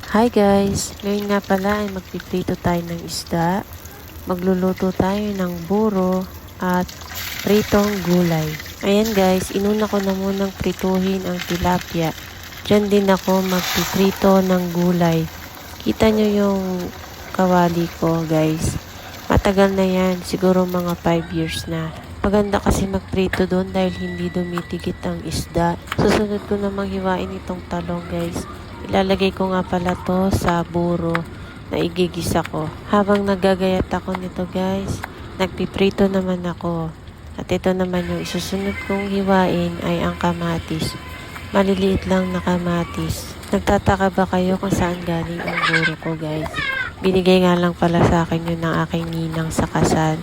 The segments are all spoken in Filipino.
Hi guys! Ngayon nga pala ay magpiprito tayo ng isda. Magluluto tayo ng buro at pritong gulay. Ayan guys, inuna ko na munang prituhin ang tilapia. Diyan din ako magpiprito ng gulay. Kita nyo yung kawali ko guys. Matagal na yan, siguro mga 5 years na. Maganda kasi magprito doon dahil hindi dumitikit ang isda. Susunod ko namang hiwain itong talong guys. Ilalagay ko nga pala to sa buro na igigisa ko. Habang nagagayat ako nito guys, nagpiprito naman ako. At ito naman yung isusunod kong hiwain ay ang kamatis. Maliliit lang na kamatis. Nagtataka ba kayo kung saan galing ang buro ko guys? Binigay nga lang pala sa akin yun ng aking ninang sa kasal.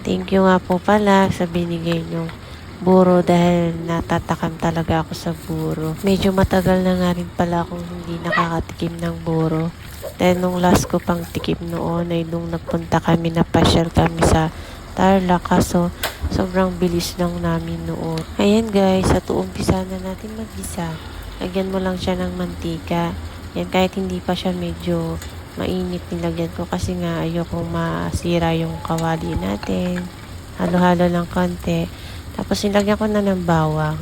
Thank you nga po pala sa binigay nyong buro dahil natatakam talaga ako sa buro. Medyo matagal na nga rin pala akong hindi nakakatikim ng buro. Dahil nung last ko pang tikim noon ay nung nagpunta kami na pasyal kami sa Tarlac. Kaso sobrang bilis lang namin noon. Ayan guys, at uumpisa na natin maggisa. Lagyan mo lang siya ng mantika. Yan, kahit hindi pa siya medyo mainit, nilagyan ko kasi nga ayokong masira yung kawali natin. Halo-halo lang konti. Tapos nilagyan ko na ng bawang.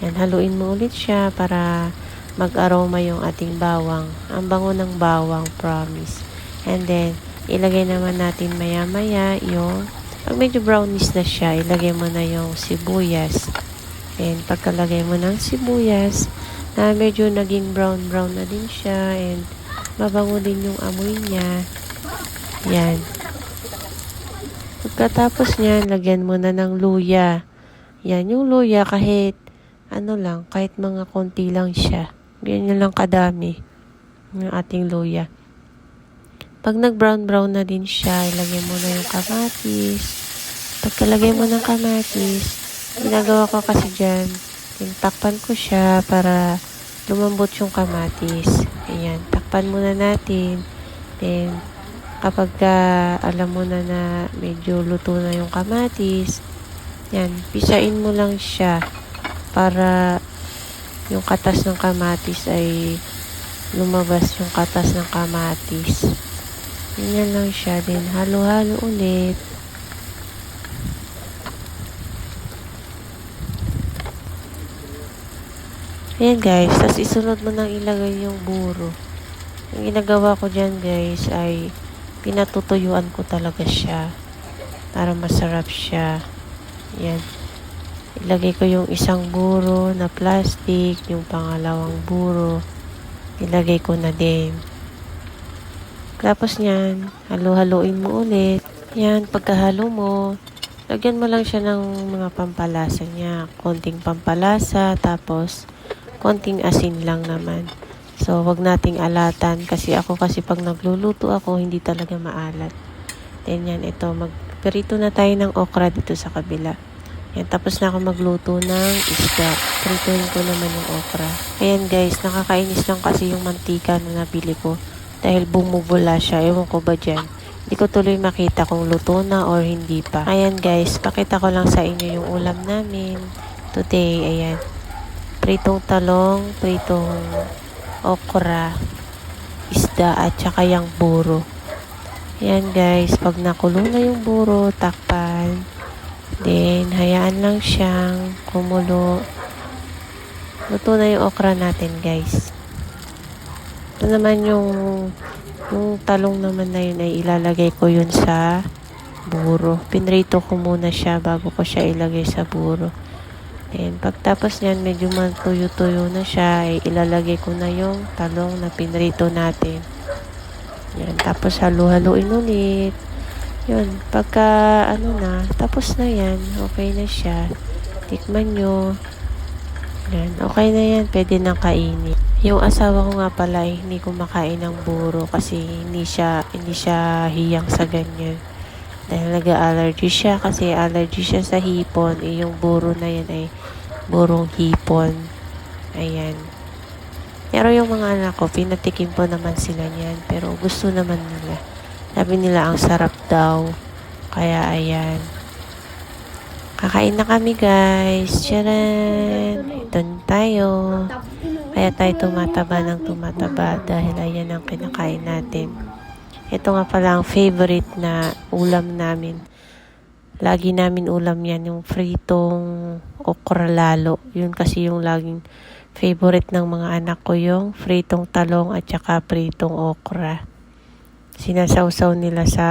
Yan, haluin mo ulit siya para mag-aroma yung ating bawang. Ang bango ng bawang, promise. And then, ilagay naman natin maya-maya yung, pag medyo brownish na siya, ilagay mo na yung sibuyas. And pagkalagay mo ng sibuyas, na medyo naging brown-brown na din siya. And mabango din yung amoy niya. Yan. Pagkatapos niyan, lagyan mo na ng luya. Yan, yung luya kahit ano lang, kahit mga konti lang siya. Ganyan lang kadami ng ating luya. Pag nag-brown-brown na din siya, ilagay mo na yung kamatis. Pagkalagay mo ng kamatis, ginagawa ko kasi dyan, takpan ko siya para lumambot yung kamatis. Ayan, takpan muna natin. Then, kapag alam mo na na medyo luto na yung kamatis, yan, pisain mo lang siya para yung katas ng kamatis ay lumabas yung katas ng kamatis. Ganyan lang siya. Then, halo-halo ulit. Ayan guys, tapos isunod mo nang ilagay yung buro. Ang ginagawa ko dyan guys ay pinatutuyuan ko talaga siya para masarap siya. Yan. Ilagay ko yung isang buro na plastic, yung pangalawang buro. Ilagay ko na din. Tapos yan, halo-haloin mo ulit. Yan, pagkahalo mo, lagyan mo lang siya ng mga pampalasa niya. Konting pampalasa, tapos konting asin lang naman. So, wag nating alatan kasi pag nagluluto ako, hindi talaga maalat. Then yan, ito, magperito na tayo ng okra dito sa kabila. Yan, tapos na ako magluto ng isda. Prituin ko naman yung okra. Ayan guys, nakakainis lang kasi yung mantika na nabili ko. Dahil bumubula siya. Ewan ko ba dyan. Hindi ko tuloy makita kung luto na or hindi pa. Ayan guys, pakita ko lang sa inyo yung ulam namin today. Ayan. Pritong talong, pritong okra, isda at saka yung buro. Ayan guys, pag nakulo na yung buro, takpan. Then, hayaan lang siyang kumulo. Luto na yung okra natin guys. Ito naman yung talong naman na yun ay ilalagay ko yun sa buro. Pinrito ko muna siya bago ko siya ilagay sa buro. Then, pagtapos niyan, medyo matuyo-tuyo na siya, ay ilalagay ko na yung talong na pinrito natin. Yan, tapos halu-haluin ulit. Yun, pagka tapos na yan, okay na siya. Tikman nyo. Yan, okay na yan, pwede nang kainin. Yung asawa ko nga pala ay hindi kumakain ng buro kasi hindi siya hiyang sa ganyan. Dahil nag-allergy siya kasi allergy siya sa hipon. Yung buro na yan ay burong hipon. Ayan. Pero yung mga anak ko, pinatikim po naman sila niyan. Pero gusto naman nila. Sabi nila ang sarap daw. Kaya ayan. Kakain na kami guys. Tcharan! Ito na tayo. Kaya tayo tumataba ng tumataba dahil ayan ang kinakain natin. Ito nga pala ang favorite na ulam namin. Lagi namin ulam yan, yung fritong okra lalo. Yun kasi yung laging favorite ng mga anak ko, yung fritong talong at saka fritong okra. Sinasawsaw nila sa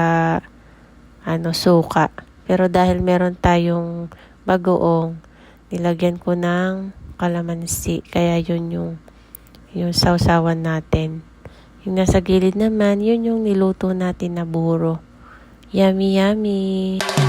suka. Pero dahil meron tayong bagoong, nilagyan ko ng kalamansi. Kaya yun yung sawsawan natin. Yung nasa gilid naman, yun yung niluto natin na buro. Yummy, yummy!